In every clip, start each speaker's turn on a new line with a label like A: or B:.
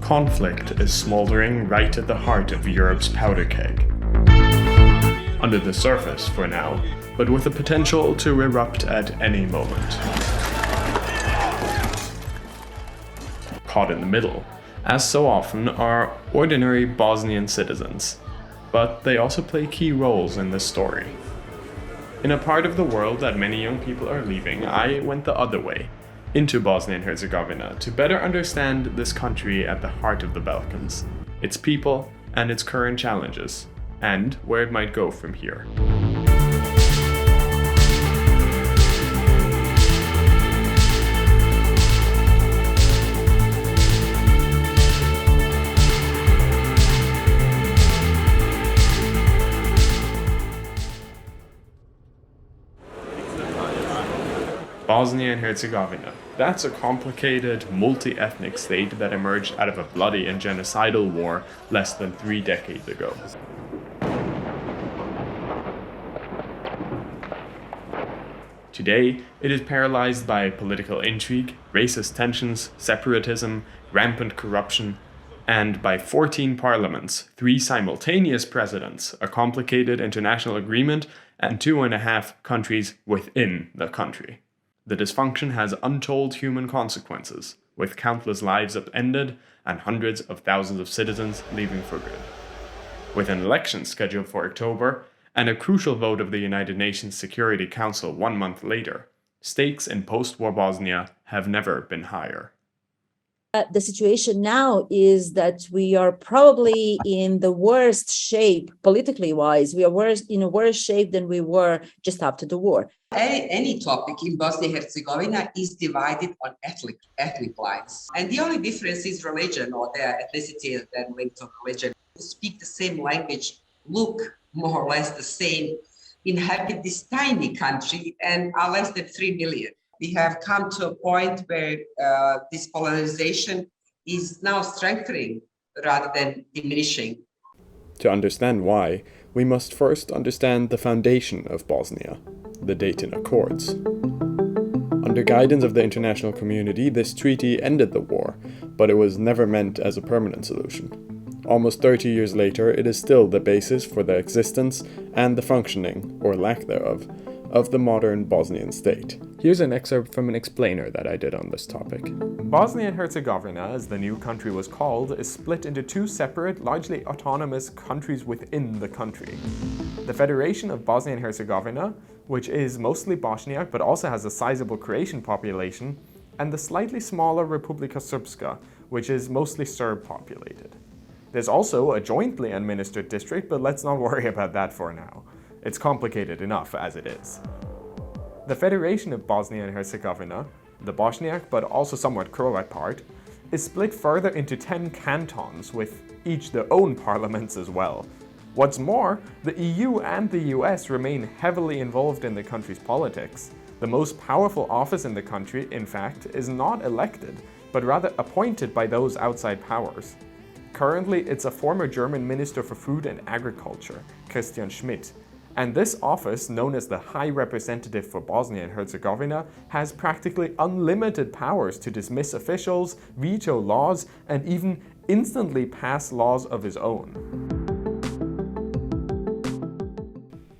A: Conflict is smoldering right at the heart of Europe's powder keg. Under the surface for now, but with the potential to erupt at any moment. Caught in the middle, as so often, are ordinary Bosnian citizens, but they also play key roles in this story. In a part of the world that many young people are leaving, I went the other way, into Bosnia and Herzegovina, to better understand this country at the heart of the Balkans, its people and its current challenges, and where it might go from here. Bosnia and Herzegovina. That's a complicated, multi-ethnic state that emerged out of a bloody and genocidal war less than 3 decades ago. Today, it is paralyzed by political intrigue, racist tensions, separatism, rampant corruption, and by 14 parliaments, 3 simultaneous presidents, a complicated international agreement, and 2.5 countries within the country. The dysfunction has untold human consequences, with countless lives upended and hundreds of thousands of citizens leaving for good. With an election scheduled for October and a crucial vote of the United Nations Security Council 1 month later, stakes in post-war Bosnia have never been higher.
B: The situation now is that we are probably in the worst shape, politically wise. We are in a worse shape than we were just after the war.
C: Any topic in Bosnia and Herzegovina is divided on ethnic lines. And the only difference is religion, or their ethnicity that linked to religion. Who speak the same language, look more or less the same, inhabit this tiny country and are less than 3 million. We have come to a point where this polarization is now strengthening rather than diminishing.
A: To understand why, we must first understand the foundation of Bosnia, the Dayton Accords. Under guidance of the international community, this treaty ended the war, but it was never meant as a permanent solution. Almost 30 years later, it is still the basis for the existence and the functioning, or lack thereof, of the modern Bosnian state. Here's an excerpt from an explainer that I did on this topic. Bosnia and Herzegovina, as the new country was called, is split into 2 separate, largely autonomous countries within the country. The Federation of Bosnia and Herzegovina, which is mostly Bosniak but also has a sizable Croatian population, and the slightly smaller Republika Srpska, which is mostly Serb populated. There's also a jointly administered district, but let's not worry about that for now. It's complicated enough as it is. The Federation of Bosnia and Herzegovina, the Bosniak but also somewhat Croat part, is split further into 10 cantons with each their own parliaments as well. What's more, the EU and the US remain heavily involved in the country's politics. The most powerful office in the country, in fact, is not elected, but rather appointed by those outside powers. Currently, it's a former German Minister for Food and Agriculture, Christian Schmidt, and this office, known as the High Representative for Bosnia and Herzegovina, has practically unlimited powers to dismiss officials, veto laws, and even instantly pass laws of his own.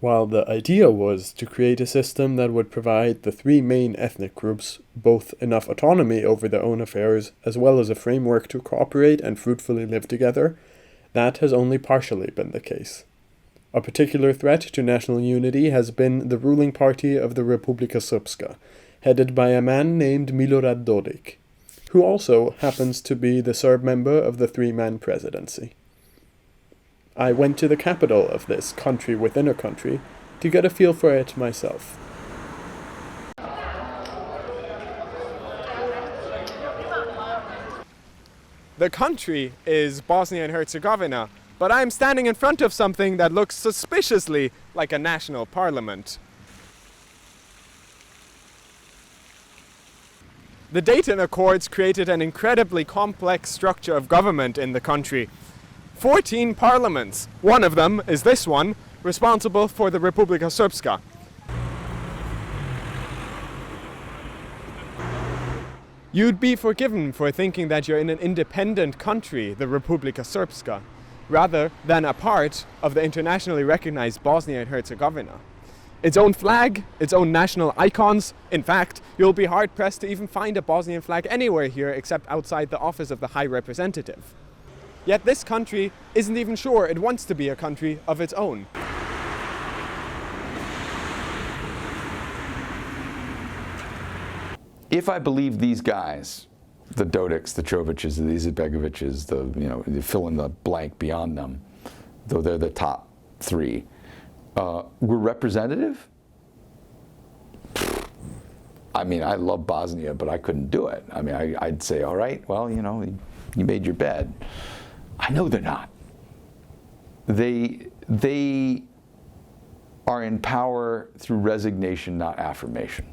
A: While the idea was to create a system that would provide the 3 main ethnic groups both enough autonomy over their own affairs as well as a framework to cooperate and fruitfully live together, that has only partially been the case. A particular threat to national unity has been the ruling party of the Republika Srpska, headed by a man named Milorad Dodik, who also happens to be the Serb member of the 3-man presidency. I went to the capital of this country within a country to get a feel for it myself. The country is Bosnia and Herzegovina, but I'm standing in front of something that looks suspiciously like a national parliament. The Dayton Accords created an incredibly complex structure of government in the country. 14 parliaments, one of them is this one, responsible for the Republika Srpska. You'd be forgiven for thinking that you're in an independent country, the Republika Srpska, rather than a part of the internationally recognized Bosnia and Herzegovina. Its own flag, its own national icons. In fact, you'll be hard-pressed to even find a Bosnian flag anywhere here except outside the office of the High Representative. Yet this country isn't even sure it wants to be a country of its own.
D: If I believe these guys, the Dodics, the Čovićes, the Izetbegovićes, the fill in the blank beyond them, though they're the top three, were representative? I mean, I love Bosnia, but I couldn't do it. I mean, I'd say, all right, well, you made your bed. I know they're not. They are in power through resignation, not affirmation.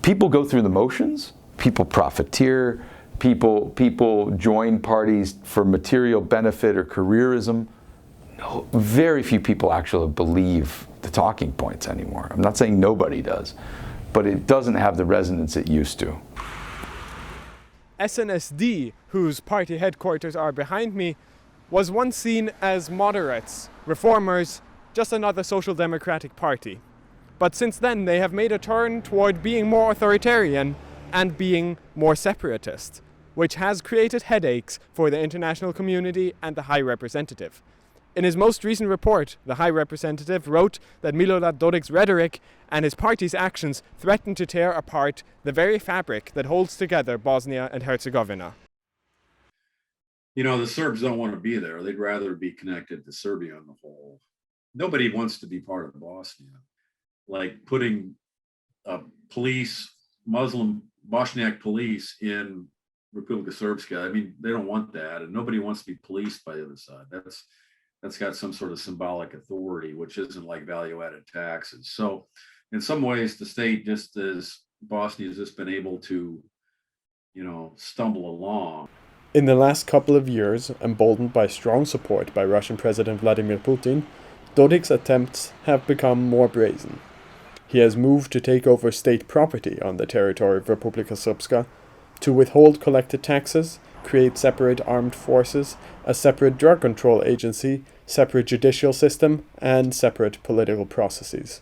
D: People go through the motions, people profiteer, people join parties for material benefit or careerism. No, very few people actually believe the talking points anymore. I'm not saying nobody does, but it doesn't have the resonance it used to.
A: SNSD, whose party headquarters are behind me, was once seen as moderates, reformers, just another social democratic party. But since then, they have made a turn toward being more authoritarian and being more separatist, which has created headaches for the international community and the High Representative. In his most recent report, the High Representative wrote that Milorad Dodik's rhetoric and his party's actions threaten to tear apart the very fabric that holds together Bosnia and Herzegovina.
E: The Serbs don't want to be there. They'd rather be connected to Serbia on the whole. Nobody wants to be part of Bosnia. Like putting Muslim Bosniak police in Republika Srpska. I mean, they don't want that, and nobody wants to be policed by the other side. That's got some sort of symbolic authority, which isn't like value-added taxes. So in some ways, the state, just as Bosnia has just been able to, stumble along.
A: In the last couple of years, emboldened by strong support by Russian President Vladimir Putin, Dodik's attempts have become more brazen. He has moved to take over state property on the territory of Republika Srpska, to withhold collected taxes, create separate armed forces, a separate drug control agency, separate judicial system, and separate political processes.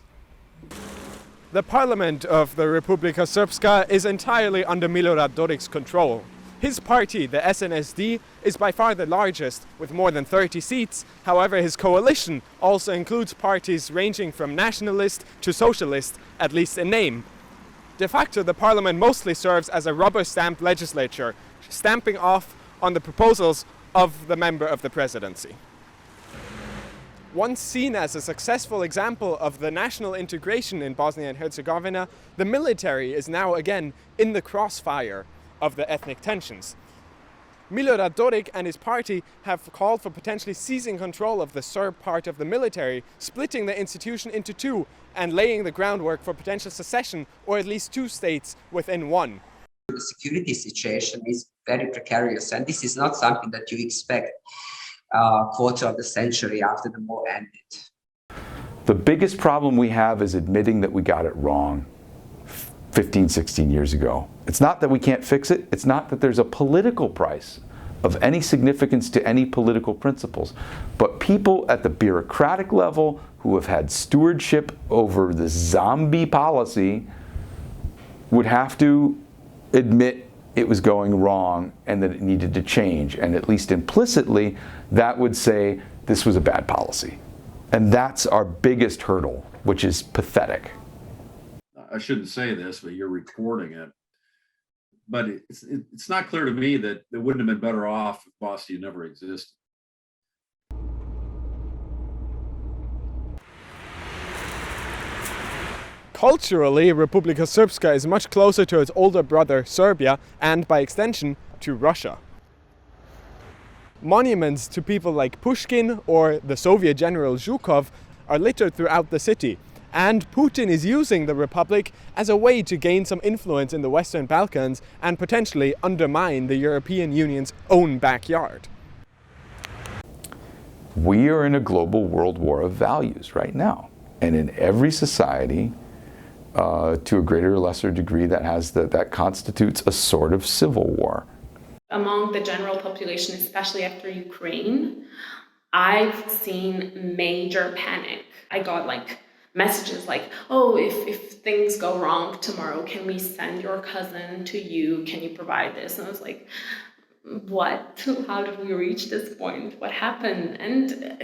A: The parliament of the Republika Srpska is entirely under Milorad Dodik's control. His party, the SNSD, is by far the largest, with more than 30 seats. However, his coalition also includes parties ranging from nationalist to socialist, at least in name. De facto, the parliament mostly serves as a rubber-stamped legislature, stamping off on the proposals of the member of the presidency. Once seen as a successful example of the national integration in Bosnia and Herzegovina, the military is now again in the crossfire of the ethnic tensions. Milorad Dodik and his party have called for potentially seizing control of the Serb part of the military, splitting the institution into two and laying the groundwork for potential secession, or at least two states within one.
C: The security situation is very precarious, and this is not something that you expect a quarter of the century after the war ended.
D: The biggest problem we have is admitting that we got it wrong 15, 16 years ago. It's not that we can't fix it. It's not that there's a political price of any significance to any political principles. But people at the bureaucratic level who have had stewardship over the zombie policy would have to admit it was going wrong and that it needed to change. And at least implicitly, that would say this was a bad policy. And that's our biggest hurdle, which is pathetic.
E: I shouldn't say this, but you're reporting it. But it's not clear to me that it wouldn't have been better off if Bosnia never existed.
A: Culturally, Republika Srpska is much closer to its older brother Serbia and, by extension, to Russia. Monuments to people like Pushkin or the Soviet general Zhukov are littered throughout the city, and Putin is using the Republic as a way to gain some influence in the Western Balkans and potentially undermine the European Union's own backyard.
D: We are in a global world war of values right now. And in every society, to a greater or lesser degree, that constitutes a sort of civil war.
F: Among the general population, especially after Ukraine, I've seen major panic. I got like messages like, oh, if things go wrong tomorrow, can we send your cousin to you? Can you provide this? And I was like, what? How did we reach this point? What happened? And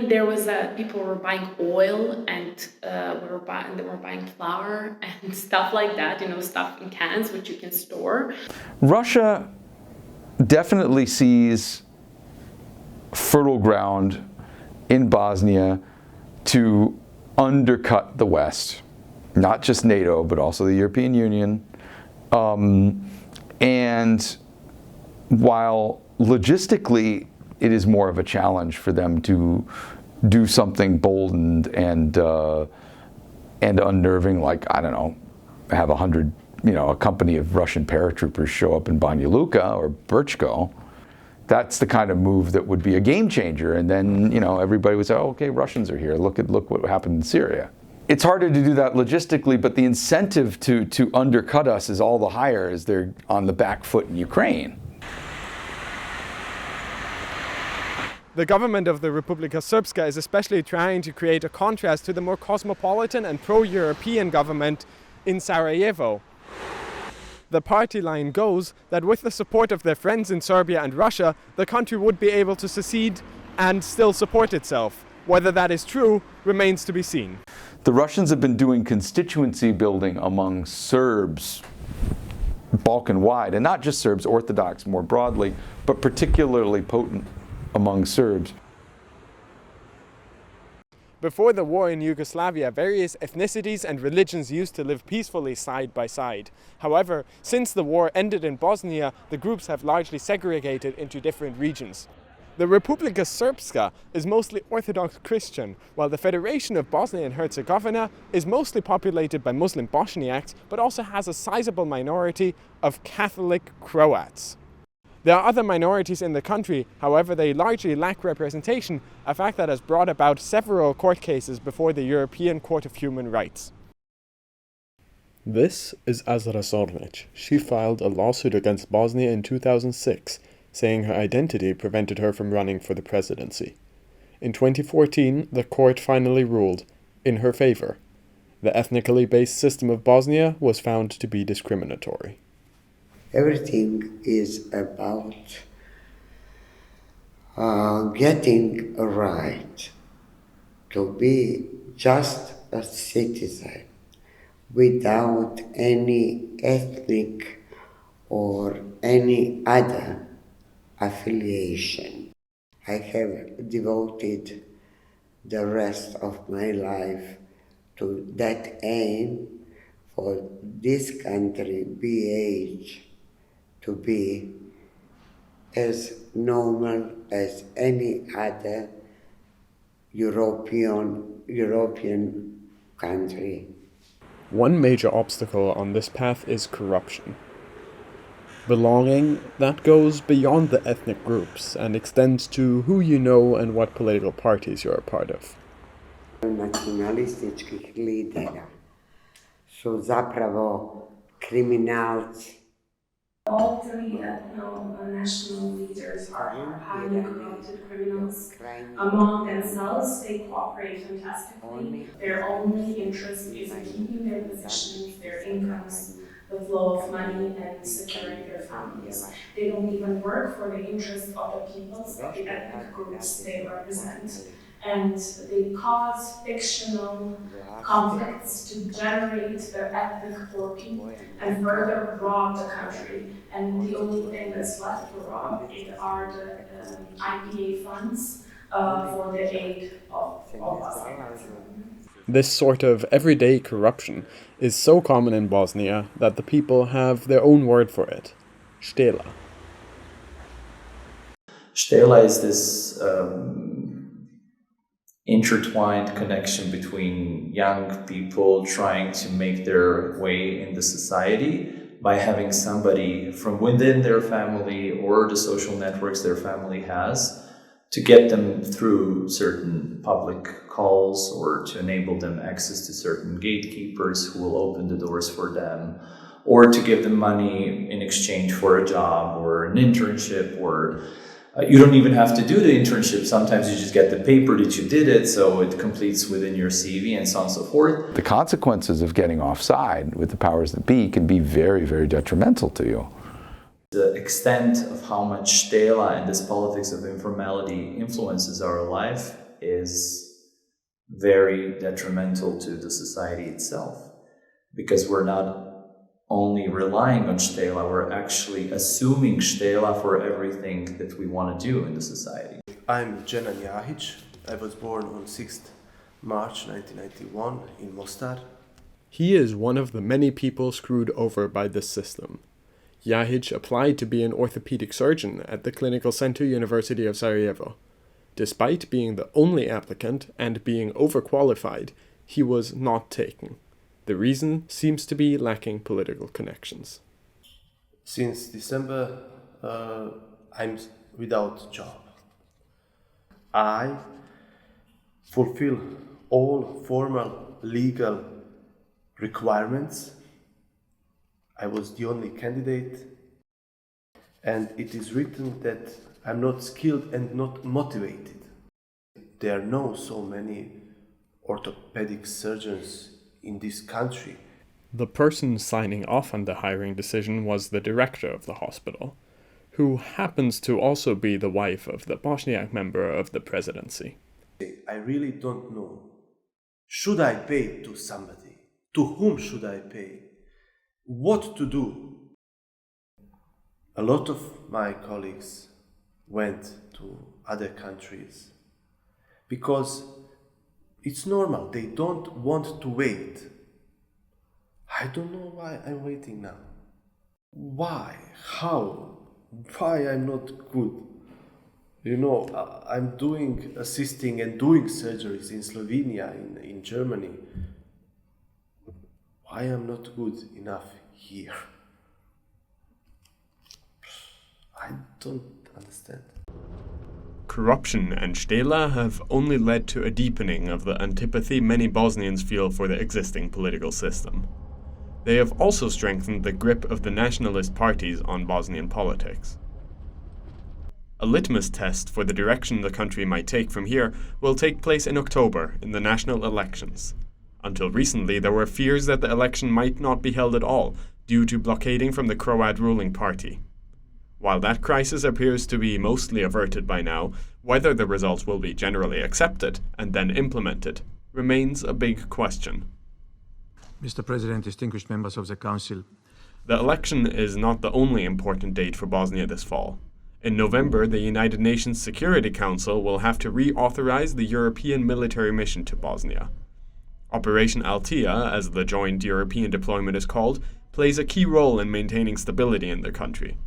F: there was people were buying oil and they were buying flour and stuff like that, stuff in cans which you can store.
D: Russia definitely sees fertile ground in Bosnia to undercut the West, not just NATO, but also the European Union. And while logistically it is more of a challenge for them to do something bold and unnerving, like, I don't know, have a company of Russian paratroopers show up in Banja Luka or Brčko. That's the kind of move that would be a game changer. And then, everybody would say, oh, okay, Russians are here. Look what happened in Syria. It's harder to do that logistically, but the incentive to undercut us is all the higher as they're on the back foot in Ukraine.
A: The government of the Republika Srpska is especially trying to create a contrast to the more cosmopolitan and pro-European government in Sarajevo. The party line goes that with the support of their friends in Serbia and Russia, the country would be able to secede and still support itself. Whether that is true remains to be seen.
D: The Russians have been doing constituency building among Serbs Balkan-wide, and not just Serbs, Orthodox more broadly, but particularly potent among Serbs.
A: Before the war in Yugoslavia, various ethnicities and religions used to live peacefully side by side. However, since the war ended in Bosnia, the groups have largely segregated into different regions. The Republika Srpska is mostly Orthodox Christian, while the Federation of Bosnia and Herzegovina is mostly populated by Muslim Bosniaks, but also has a sizable minority of Catholic Croats. There are other minorities in the country, however they largely lack representation, a fact that has brought about several court cases before the European Court of Human Rights. This is Azra Zornic. She filed a lawsuit against Bosnia in 2006, saying her identity prevented her from running for the presidency. In 2014, the court finally ruled in her favor. The ethnically based system of Bosnia was found to be discriminatory.
G: Everything is about getting a right to be just a citizen without any ethnic or any other affiliation. I have devoted the rest of my life to that aim for this country, BH, to be as normal as any other European country.
A: One major obstacle on this path is corruption. Belonging that goes beyond the ethnic groups and extends to who you know and what political parties you're a part of.
G: Nacionalističkih lidera su zapravo kriminalci.
F: All three national leaders are highly corrupted criminals. Among themselves, they cooperate fantastically. Their only interest is in keeping their positions, their incomes, the flow of money, and securing their families. They don't even work for the interests of the peoples, of the ethnic groups they represent. And they cause fictional conflicts to generate their ethnic quirky and further rob the country. And the only thing that's left to rob are the IPA funds for the aid of Bosnia.
A: This sort of everyday corruption is so common in Bosnia that the people have their own word for it, štela.
H: Štela is this intertwined connection between young people trying to make their way in the society by having somebody from within their family or the social networks their family has to get them through certain public calls or to enable them access to certain gatekeepers who will open the doors for them, or to give them money in exchange for a job or an internship, or you don't even have to do the internship. Sometimes you just get the paper that you did it, so it completes within your CV and so on and so forth.
D: The consequences of getting offside with the powers that be can be very, very detrimental to you.
H: The extent of how much stela and this politics of informality influences our life is very detrimental to the society itself, because we're not only relying on stela, we're actually assuming stela for everything that we want to do in the society.
I: I'm Dženan Jahić. I was born on 6th March 1991 in Mostar.
A: He is one of the many people screwed over by this system. Jahić applied to be an orthopedic surgeon at the Clinical Center University of Sarajevo. Despite being the only applicant and being overqualified, he was not taken. The reason seems to be lacking political connections.
I: Since December, I'm without job. I fulfill all formal legal requirements. I was the only candidate, and it is written that I'm not skilled and not motivated. There are no so many orthopedic surgeons in this country.
A: The person signing off on the hiring decision was the director of the hospital, who happens to also be the wife of the Bosniak member of the presidency.
I: I really don't know. Should I pay to somebody? To whom should I pay? What to do? A lot of my colleagues went to other countries because it's normal. They don't want to wait. I don't know why I'm waiting now. Why? How? Why I'm not good? You know, I'm assisting and doing surgeries in Slovenia, in Germany. Why I'm not good enough here? I don't understand.
A: Corruption and stela have only led to a deepening of the antipathy many Bosnians feel for the existing political system. They have also strengthened the grip of the nationalist parties on Bosnian politics. A litmus test for the direction the country might take from here will take place in October in the national elections. Until recently, there were fears that the election might not be held at all due to blockading from the Croat ruling party. While that crisis appears to be mostly averted by now, whether the results will be generally accepted and then implemented remains a big question.
J: Mr. President, distinguished members of the Council.
A: The election is not the only important date for Bosnia this fall. In November, the United Nations Security Council will have to reauthorize the European military mission to Bosnia. Operation Althea, as the joint European deployment is called, plays a key role in maintaining stability in the country.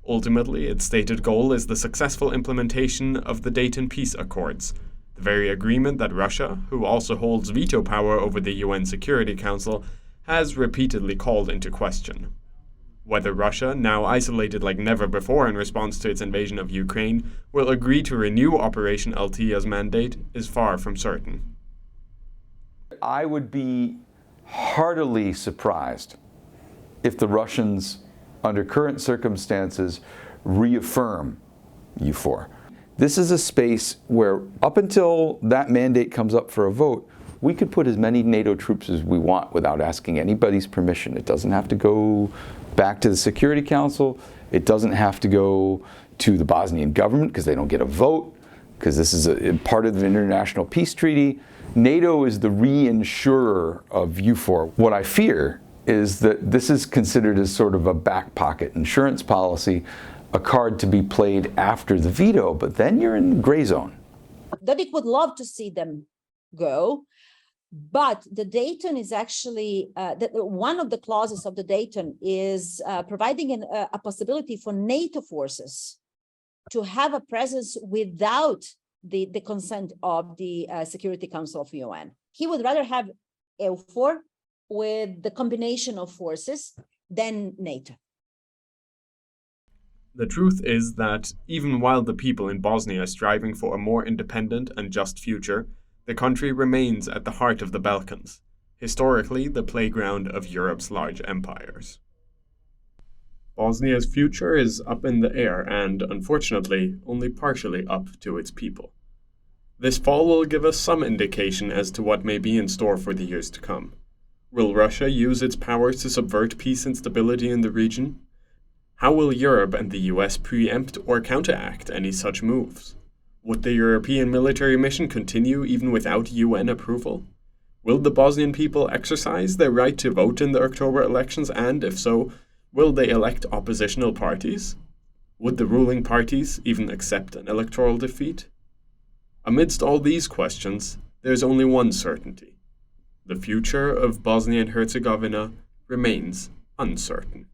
A: Ultimately, its stated goal is the successful implementation of the Dayton Peace Accords, the very agreement that Russia, who also holds veto power over the UN Security Council, has repeatedly called into question. Whether Russia, now isolated like never before in response to its invasion of Ukraine, will agree to renew Operation Althea's mandate is far from certain.
D: I would be heartily surprised if the Russians, under current circumstances, reaffirm EUFOR. This is a space where, up until that mandate comes up for a vote, we could put as many NATO troops as we want without asking anybody's permission. It doesn't have to go back to the Security Council. It doesn't have to go to the Bosnian government because they don't get a vote, because this is a part of the international peace treaty. NATO is the reinsurer of EUFOR. What I fear is that this is considered as sort of a back pocket insurance policy, a card to be played after the veto, but then you're in the gray zone.
B: Dodik would love to see them go, but the Dayton is actually, one of the clauses of the Dayton is providing a possibility for NATO forces to have a presence without the consent of the Security Council of UN. He would rather have EUFOR with the combination of forces than NATO.
A: The truth is that even while the people in Bosnia are striving for a more independent and just future, the country remains at the heart of the Balkans, historically the playground of Europe's large empires. Bosnia's future is up in the air and, unfortunately, only partially up to its people. This fall will give us some indication as to what may be in store for the years to come. Will Russia use its powers to subvert peace and stability in the region? How will Europe and the US preempt or counteract any such moves? Would the European military mission continue even without UN approval? Will the Bosnian people exercise their right to vote in the October elections, and, if so, will they elect oppositional parties? Would the ruling parties even accept an electoral defeat? Amidst all these questions, there is only one certainty. The future of Bosnia and Herzegovina remains uncertain.